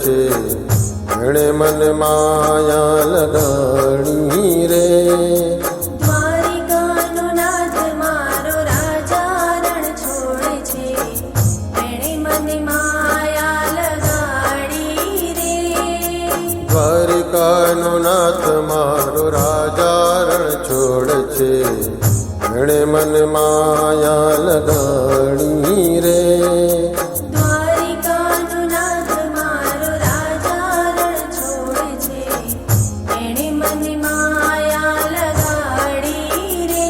છે, એણે મને માયા લગાડી રે. દ્વારિકાનો નાથ મારો રાજા રણ છોડે છે, એણે મને માયા લગાડી રે. દ્વારિકાનો નાથ મારો રાજા રણ છોડે છે, એણે મને માયા લગાડી રે. દ્વારિકાનો નાથ મારો રાજા રણ છોડે છે, એણે મને માયા લગાડી રે.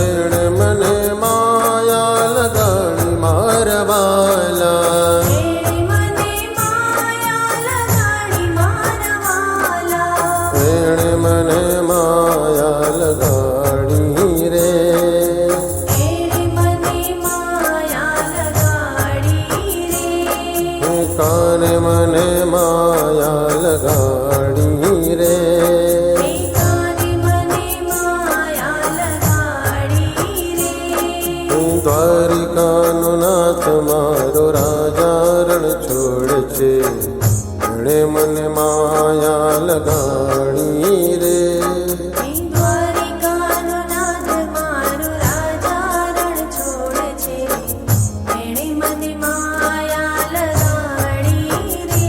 એણે મને માયા લગાડી મારા વાલા. એણે મને માયા લગાડી મારા વાલા. એણે મને માયા લગાડી રે. એણે મને માયા લગાડી રે. કાને મને માયા લગાડી રે. એકાને મને માયા લગાડી રે. દ્વારિકાનો નાથ મારો રાજા રણ છોડે છે, એણે મને માયા લગાડી રે. દ્વારિકાનો નાથ મારો રાજા રણ છોડે છે, એણે મને માયા લગાડી રે.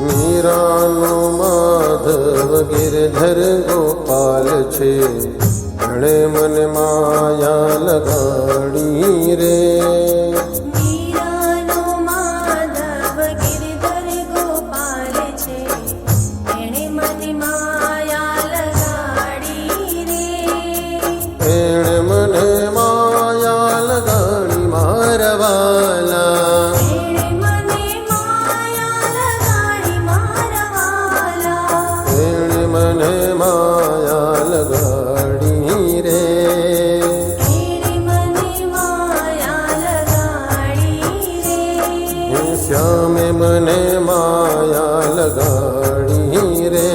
મીરાનો માધવ ગિરધર ગોપાલ છે, એણે મને માયા લગાડી રે. મીરાનો માધવ ગિરધર ગોપાલ છે, એણે મને માયા લગાડી રે. એણે મને માયા લગાડી મારા વાલા. એણે મને માયા લગાડી મારા વાલા. એણે મને માયા લગાડી રે. એણે મને માયા લગાડી રે. શ્યામે મને માયા લગાડી રે.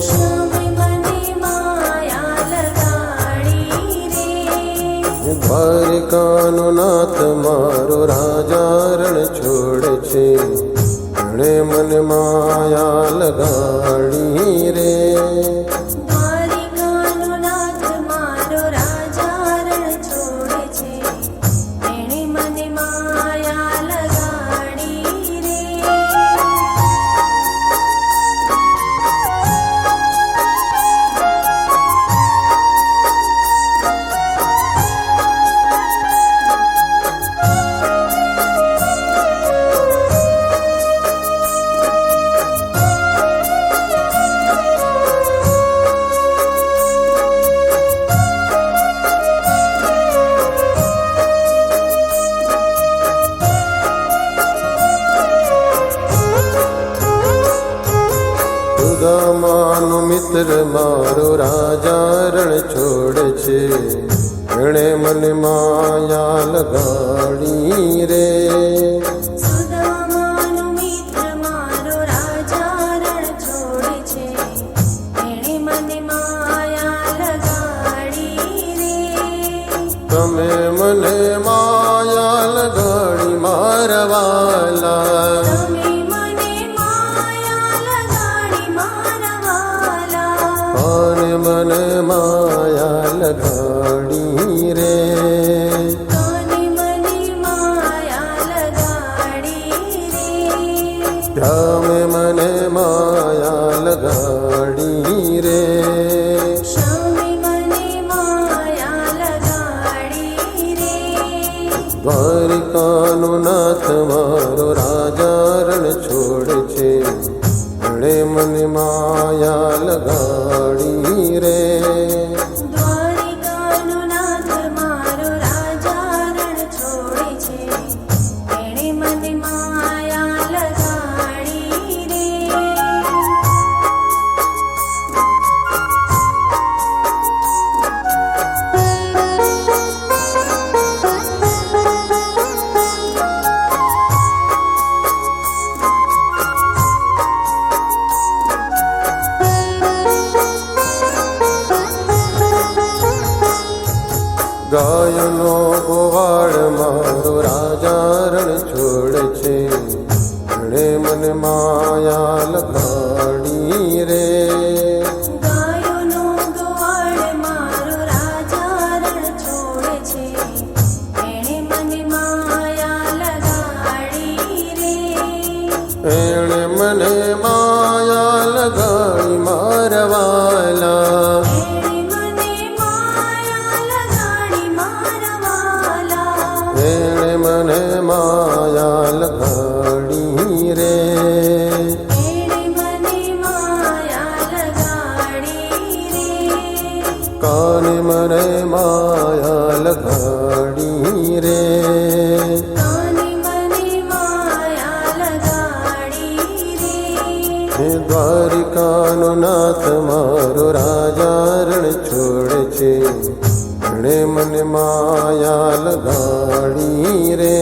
શ્યામે મને માયા લગાડી રે. દ્વારિકાનો નાથ મારો રાજા રણ છોડે છે, એણે મને માયા લગાડી રે. દ્વારિકાનો નાથ મારો રાજા રણ છોડે છે, એણે મને માયા લગાડી રે. સુદામાનો મિત્ર મારો રાજા રણ છોડે છે, એણે મને માયા લગાડી રે. સુદામાનો મિત્ર મારો રાજા રણ છોડે છે, એણે મને માયા લગાડી રે. તમે મને માયા લગાડી મારા વાલા. તમે મને માયા લગાડી મારા વાલા. અને મને માયા લગાડી રે. કાને મને માયા લગાડી રે. તમે મને માયા લગાડી રે. શ્યામે મને માયા લગાડી રે. દ્વારિકાનો નાથ મારો રાજા રણ છોડે છે, એણે મને માયા લગાડી રે. દ્વારિકાનો નાથ મારો રાજા રણ છોડે છે, એણે મને માયા લગાડી રે. ગાયનો ગોવાળ મારો રાજા રણ છોડે છે, એણે મને માયા લગાડી રે. ગાયોનો ગોવાળ મારો રાજા રણ છોડે છે, એણે મને માયા લગાડી રે. એણે મને માયા લગાડી મારા વાલા, એણે મને માયા લગાડી મારા વાલા. એણે મને માયા લગાડી રે. એણે મને માયા લગાડી રે. કાને મને માયા લગાડી રે. કાને મને માયા લગાડી રે. હે દ્વારિકાનો નાથ મારો રાજા રણ છોડે છે, એણે મને માયા લગાડી રે.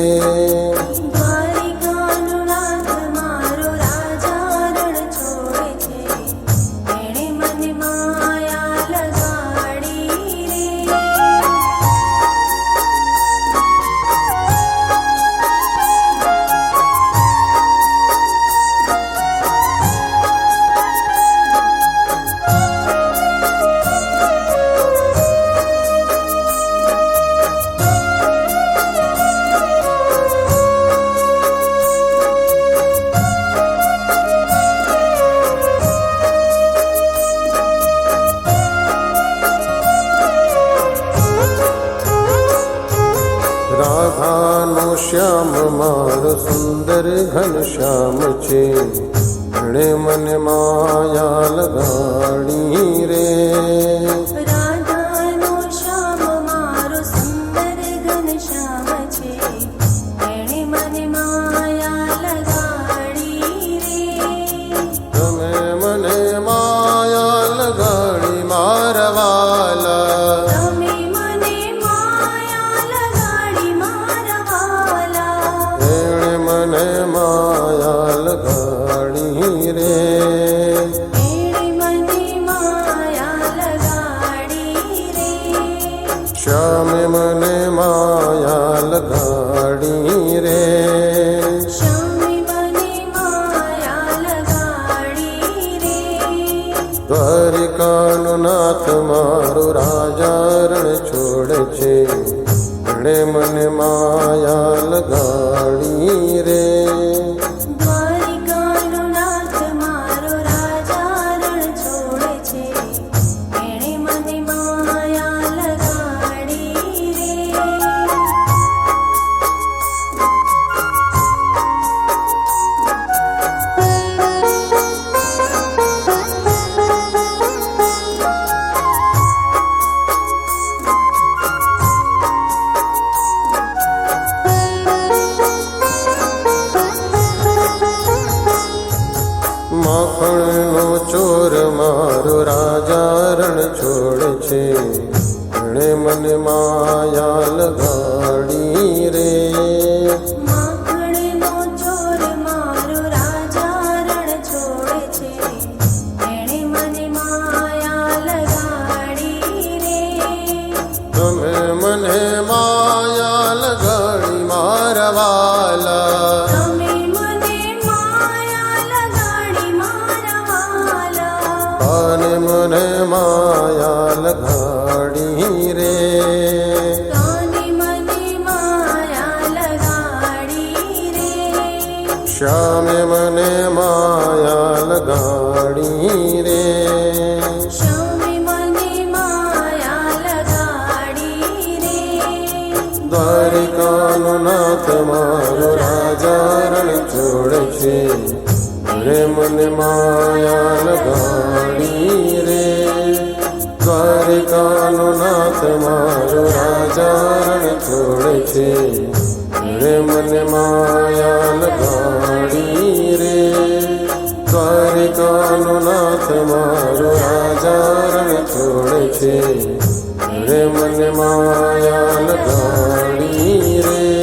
દ્વારિકાનો નાથ મારો રાજા રણ છોડે છે, એણે મને માયા લગાડી રે. રાધાનો શ્યામ મારો સુંદર ઘનશ્યામ છે, એણે મને માયા લગાડી રે. રાધાનો શ્યામ મારો સુંદર ઘનશ્યામ છે, એણે મને માયા લગાડી રે. તમે મને માયા લગાડી મારા વાલા, તમે મને માયા લગાડી મારા વાલા. એણે મને માયા લગાડી રે. એણે મને માયા લગાડી રે. શ્યામે મને માયા લગાડી રે. શ્યામે મને માયા લગાડી રે. દ્વારિકાનો નાથ મારો રાજા રણ છોડે છે, એણે મને માયા લગાડી રે. દ્વારિકાનો નાથ મારો રાજા રણ છોડે છે, એણે મને માયા લગાડી રે. માખણનો ચોર મારો રાજા રણ છોડે છે, એણે મને માયા લગાડી રે. માખણનો ચોર મારો રાજા રણ છોડે છે, એણે મને માયા લગાડી રે. તમે મને માયા લગાડી મારા વાલા, તમે મને માયા લગાડી મારા વાલા. કાને મને માયા લગાડી રે. કાને મને માયા લગાડી રે. શ્યામે મને માયા લગાડી રે. શ્યામે મને માયા લગાડી રે. દ્વારિકાનો નાથ મારો રાજા રણ છોડે છે, એણે મને માયા લગાડી રે. દ્વારિકાનો નાથ મારો રાજા રણ છોડે છે, એણે મને માયા લગાડી રે. દ્વારિકાનો નાથ મારો રાજા રણ છોડે છે, એણે મને માયા લગાડી રે.